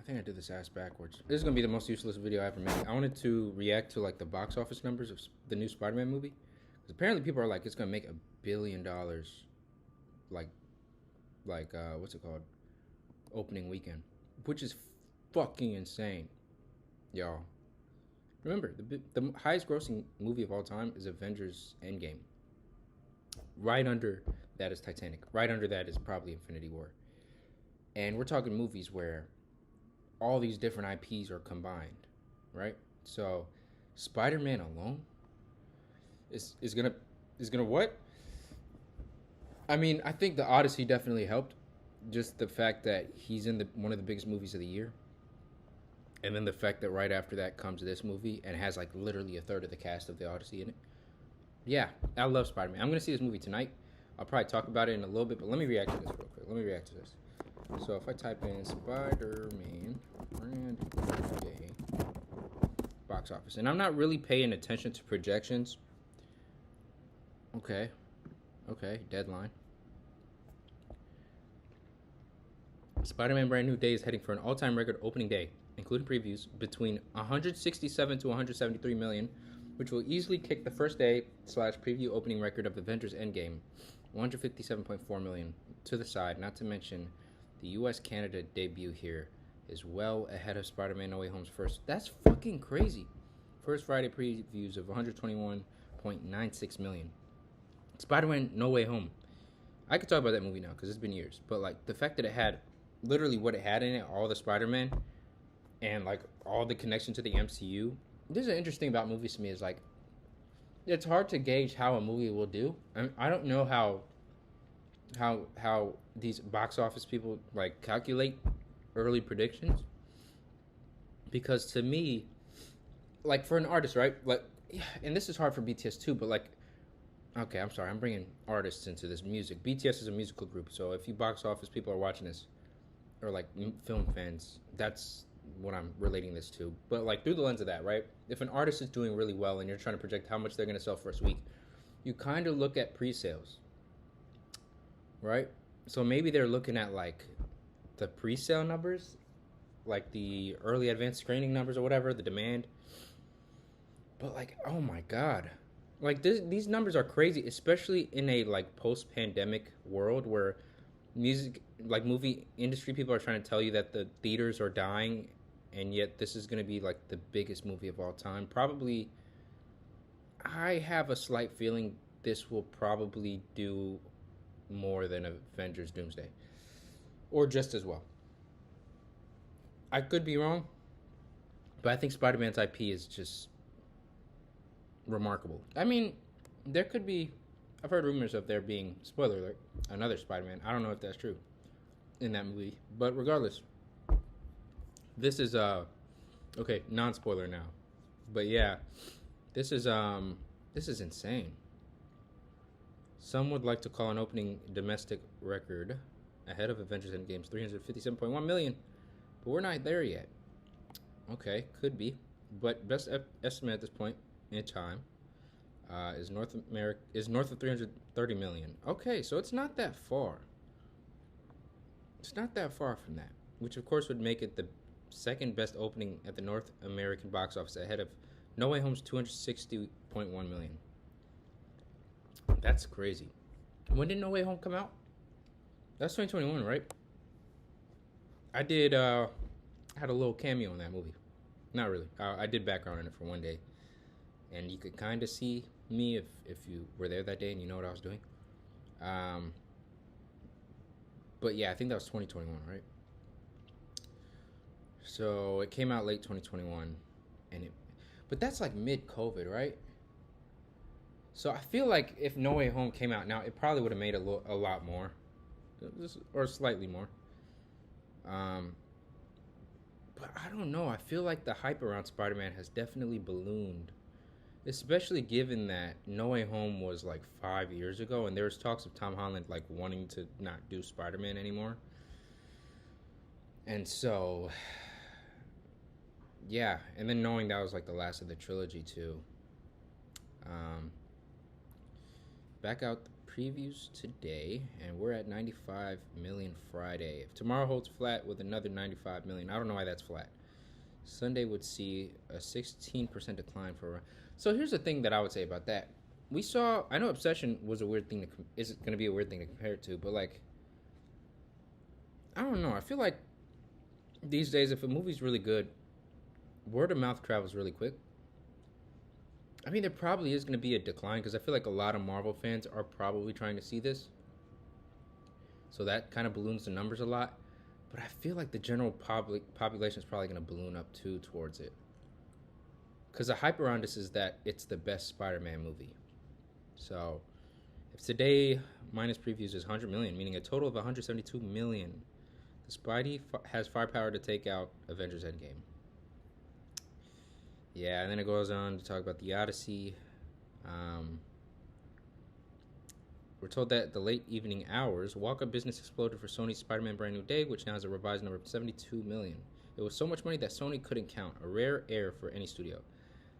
I think I did this ass backwards. This is gonna be the most useless video I ever made. I wanted to react to like the box office numbers of the new Spider-Man movie, because apparently people are like it's gonna make $1 billion, like what's it called, opening weekend, which is fucking insane, y'all. Remember, the highest grossing movie of all time is Avengers Endgame. Right under that is Titanic. Right under that is probably Infinity War. And we're talking movies where all these different IPs are combined, right? So Spider-Man alone is gonna what? I mean, I think the Odyssey definitely helped. Just the fact that he's in one of the biggest movies of the year, and then the fact that right after that comes this movie and has like literally a third of the cast of the Odyssey in it. Yeah, I love Spider-Man. I'm gonna see this movie tonight. I'll probably talk about it in a little bit, but let me react to this real quick. Let me react to this. So if I type in Spider-Man brand new day box office, and I'm not really paying attention to projections. Okay, deadline. Spider-Man brand new day is heading for an all-time record opening day, including previews, between 167 to 173 million, which will easily kick the first day slash preview opening record of Avengers Endgame, 157.4 million, to the side. Not to mention the US Canada debut here is well ahead of Spider-Man No Way Home's first. That's fucking crazy. First Friday previews of 121.96 million. Spider-Man No Way Home. I could talk about that movie now because it's been years, but like the fact that it had literally what it had in it, all the Spider-Man and like all the connection to the MCU. This is interesting about movies to me is like it's hard to gauge how a movie will do. I don't know how these box office people like calculate early predictions, because to me, like for an artist, right? Like, and this is hard for BTS too, but like, okay, I'm sorry, I'm bringing artists into this music. BTS is a musical group, so if you box office people are watching this, or like film fans, that's what I'm relating this to. But like through the lens of that, right? If an artist is doing really well and you're trying to project how much they're going to sell first week, you kind of look at pre-sales, right? So maybe they're looking at like the pre-sale numbers, like the early advanced screening numbers or whatever, the demand. But like, oh my god, like these numbers are crazy, especially in a like post-pandemic world where music, like movie industry people are trying to tell you that the theaters are dying, and yet this is going to be like the biggest movie of all time. Probably, I have a slight feeling this will probably do more than Avengers Doomsday, or just as well. I could be wrong, but I think Spider-Man's IP is just remarkable. I mean, there could be. I've heard rumors of there being, spoiler alert, another Spider-Man. I don't know if that's true in that movie, but regardless, this is okay, non-spoiler now, but yeah, this is insane. Some would like to call an opening domestic record ahead of Avengers Endgame's 357.1 million, but we're not there yet. Okay, could be, but best estimate at this point in time is north of 330 million. Okay, so it's not that far. It's not that far from that, which of course would make it the second best opening at the North American box office, ahead of No Way Home's 260.1 million. That's crazy. When did No Way Home come out? That's 2021, right? I did had a little cameo in that movie. Not really. I did background in it for one day, and you could kind of see me if you were there that day and you know what I was doing. But yeah, I think that was 2021, right? So it came out late 2021, but that's like mid-COVID, right? So I feel like if No Way Home came out now, it probably would have made a lot more, or slightly more. Um, but I don't know. I feel like the hype around Spider-Man has definitely ballooned, especially given that No Way Home was like 5 years ago, and there was talks of Tom Holland like wanting to not do Spider-Man anymore. And so, yeah, and then knowing that was like the last of the trilogy too. Um, back out the previews today, and we're at 95 million Friday. If tomorrow holds flat with another 95 million, I don't know why that's flat. Sunday would see a 16% decline for. So here's the thing that I would say about that. We saw. I know Obsession was a weird thing to. Is going to be a weird thing to compare it to, but like, I don't know. I feel like these days, if a movie's really good, word of mouth travels really quick. I mean, there probably is going to be a decline because I feel like a lot of Marvel fans are probably trying to see this. So that kind of balloons the numbers a lot. But I feel like the general population is probably going to balloon up too towards it. Because the hype around this is that it's the best Spider-Man movie. So if today minus previews is 100 million, meaning a total of 172 million, the Spidey has firepower to take out Avengers Endgame. Yeah, and then it goes on to talk about the Odyssey. We're told that the late evening hours, walk-up business exploded for Sony's Spider-Man Brand New Day, which now has a revised number of 72 million. It was so much money that Sony couldn't count, a rare air for any studio.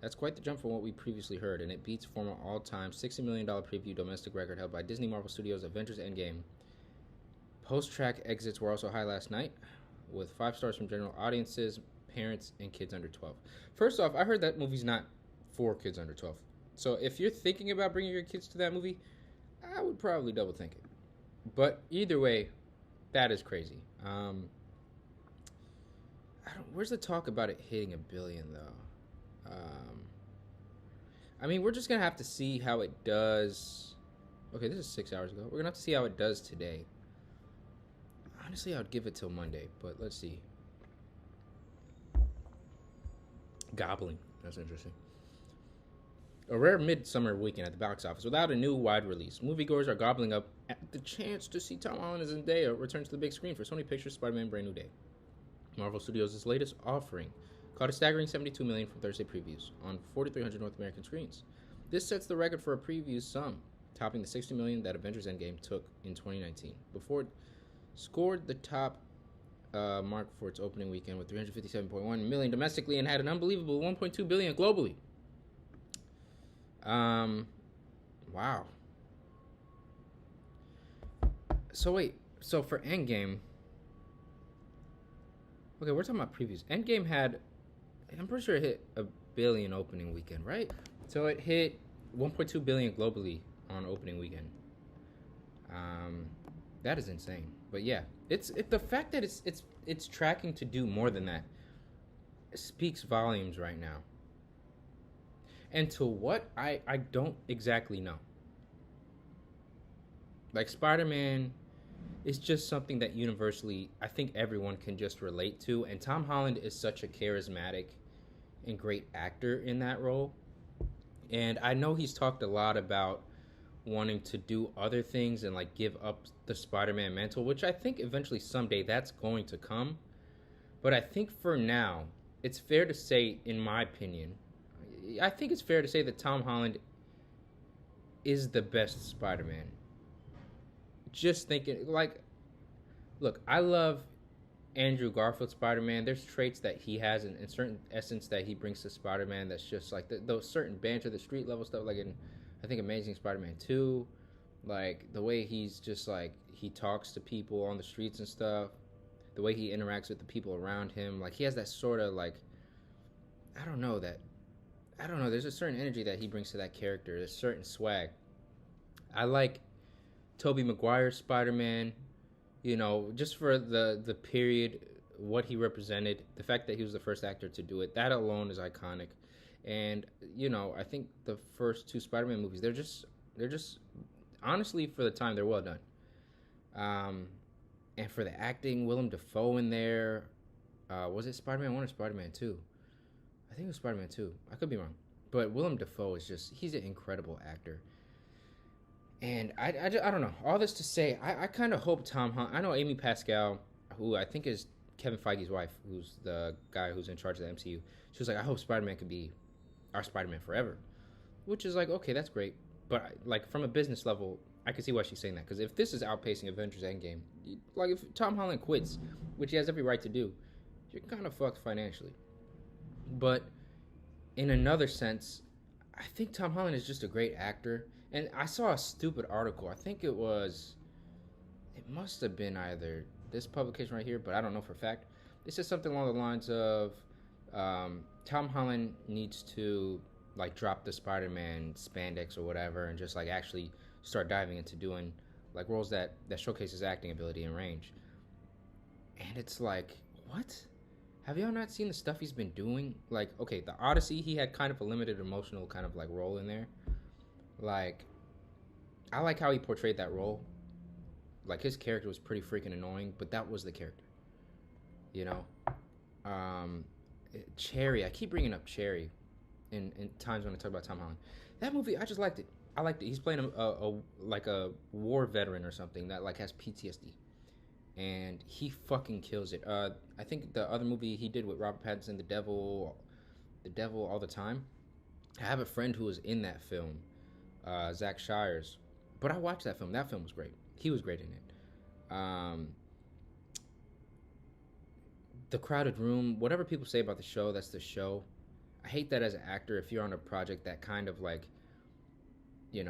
That's quite the jump from what we previously heard, and it beats former all-time $60 million preview domestic record held by Disney Marvel Studios' Avengers Endgame. Post-track exits were also high last night, with 5 stars from general audiences, parents, and kids under 12. First off, I heard that movie's not for kids under 12. So if you're thinking about bringing your kids to that movie, I would probably double think it. But either way, that is crazy. Where's the talk about it hitting $1 billion though? I mean, we're just gonna have to see how it does. Okay, this is 6 hours ago. We're gonna have to see how it does today. Honestly, I would give it till Monday, but let's see. Gobbling. That's interesting. A rare midsummer weekend at the box office without a new wide release. Moviegoers are gobbling up at the chance to see Tom Holland and Zendaya return to the big screen for Sony Pictures' Spider-Man Brand New Day. Marvel Studios' latest offering caught a staggering 72 million from Thursday previews on 4,300 North American screens. This sets the record for a preview sum, topping the 60 million that Avengers Endgame took in 2019. Before it scored the top mark for its opening weekend with 357.1 million domestically and had an unbelievable 1.2 billion globally. Wow. So wait, so for Endgame, okay, we're talking about previews. Endgame had, I'm pretty sure it hit $1 billion opening weekend, right? So it hit 1.2 billion globally on opening weekend. That is insane. But yeah, the fact that it's tracking to do more than that speaks volumes right now. And to what? I don't exactly know. Like, Spider-Man is just something that universally, I think everyone can just relate to. And Tom Holland is such a charismatic and great actor in that role. And I know he's talked a lot about wanting to do other things and, like, give up the Spider-Man mantle, which I think eventually someday that's going to come. But I think for now, it's fair to say, in my opinion, I think it's fair to say that Tom Holland is the best Spider-Man. Just thinking, like, look, I love Andrew Garfield's Spider-Man. There's traits that he has and certain essence that he brings to Spider-Man that's just like those certain banter, the street level stuff, like in, I think, Amazing Spider-Man 2. Like, the way he's just, like, he talks to people on the streets and stuff. The way he interacts with the people around him. Like, he has that sort of, like, I don't know, there's a certain energy that he brings to that character. There's certain swag. I like Tobey Maguire's Spider-Man, you know, just for the period, what he represented, the fact that he was the first actor to do it, that alone is iconic. And, you know, I think the first 2 Spider-Man movies, they're just honestly, for the time, they're well done. And for the acting, Willem Dafoe in there, was it Spider-Man 1 or Spider-Man 2? I think it was Spider-Man 2. I could be wrong. But Willem Dafoe is just, he's an incredible actor. And I don't know. All this to say, I kind of hope Tom Holland, I know Amy Pascal, who I think is Kevin Feige's wife, who's the guy who's in charge of the MCU. She was like, I hope Spider-Man could be our Spider-Man forever. Which is like, okay, that's great. But, like, from a business level, I can see why she's saying that. Because if this is outpacing Avengers Endgame, like, if Tom Holland quits, which he has every right to do, you're kind of fucked financially. But in another sense, I think Tom Holland is just a great actor. And I saw a stupid article. I think it was. It must have been either this publication right here, but I don't know for a fact. It said something along the lines of Tom Holland needs to like drop the Spider-Man spandex or whatever, and just like actually start diving into doing like roles that showcase his acting ability and range. And it's like, what? Have y'all not seen the stuff he's been doing? Like, okay, the Odyssey, he had kind of a limited emotional kind of like role in there. Like, I like how he portrayed that role. Like, his character was pretty freaking annoying, but that was the character, you know. Um, Cherry, I keep bringing up Cherry in times when I talk about Tom Holland. That movie, I just liked it. I liked it. He's playing a like a war veteran or something that like has PTSD, and he fucking kills it. I think the other movie he did with Robert Pattinson, The Devil All the Time. I have a friend who was in that film, Zach Shires, but I watched that film. That film was great. He was great in it. The Crowded Room, whatever people say about the show, that's the show. I hate that as an actor. If you're on a project that kind of like, he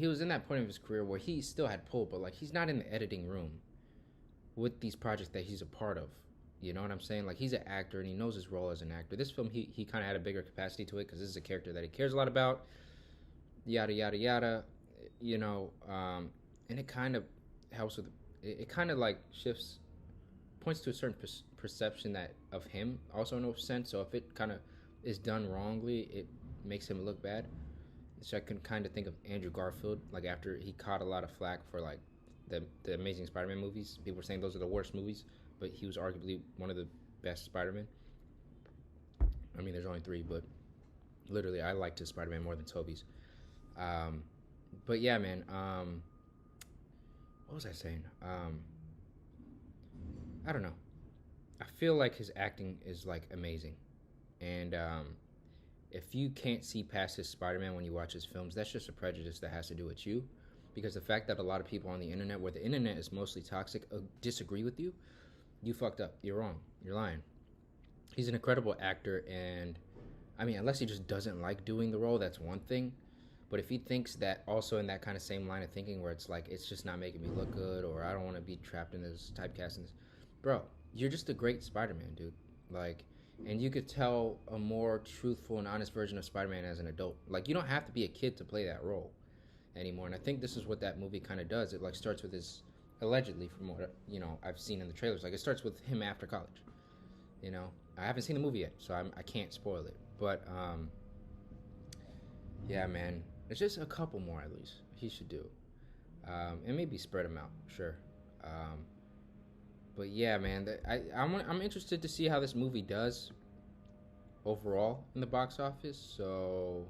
was in that point of his career where he still had pull, but like he's not in the editing room with these projects that he's a part of. You know what I'm saying? Like, he's an actor and he knows his role as an actor. This film, he kind of had a bigger capacity to it because this is a character that he cares a lot about. Yada yada yada, and it kind of helps with it. Kind of like shifts, points to a certain perception that of him also in a sense. So if it kind of is done wrongly, it makes him look bad. So I can kind of think of Andrew Garfield, like after he caught a lot of flack for like the Amazing Spider-Man movies. People were saying those are the worst movies, but he was arguably one of the best Spider-Man. I mean, there's only three, but literally, I liked his Spider-Man more than Tobey's. But yeah, man. What was I saying? I don't know. I feel like his acting is like amazing, and if you can't see past his Spider-Man when you watch his films, that's just a prejudice that has to do with you. Because the fact that a lot of people on the internet, where the internet is mostly toxic, disagree with you, you fucked up. You're wrong. You're lying. He's an incredible actor, and I mean, unless he just doesn't like doing the role, that's one thing. But if he thinks that also in that kind of same line of thinking where it's like, it's just not making me look good, or I don't want to be trapped in this typecasting, bro, you're just a great Spider-Man, dude. Like, and you could tell a more truthful and honest version of Spider-Man as an adult. Like, you don't have to be a kid to play that role anymore. And I think this is what that movie kind of does. It like starts with his, allegedly, from what I've seen in the trailers, like it starts with him after college. I haven't seen the movie yet, so I can't spoil it. But yeah, man, it's just a couple more at least he should do, and maybe spread them out. Sure. But yeah, man, I'm interested to see how this movie does overall in the box office. So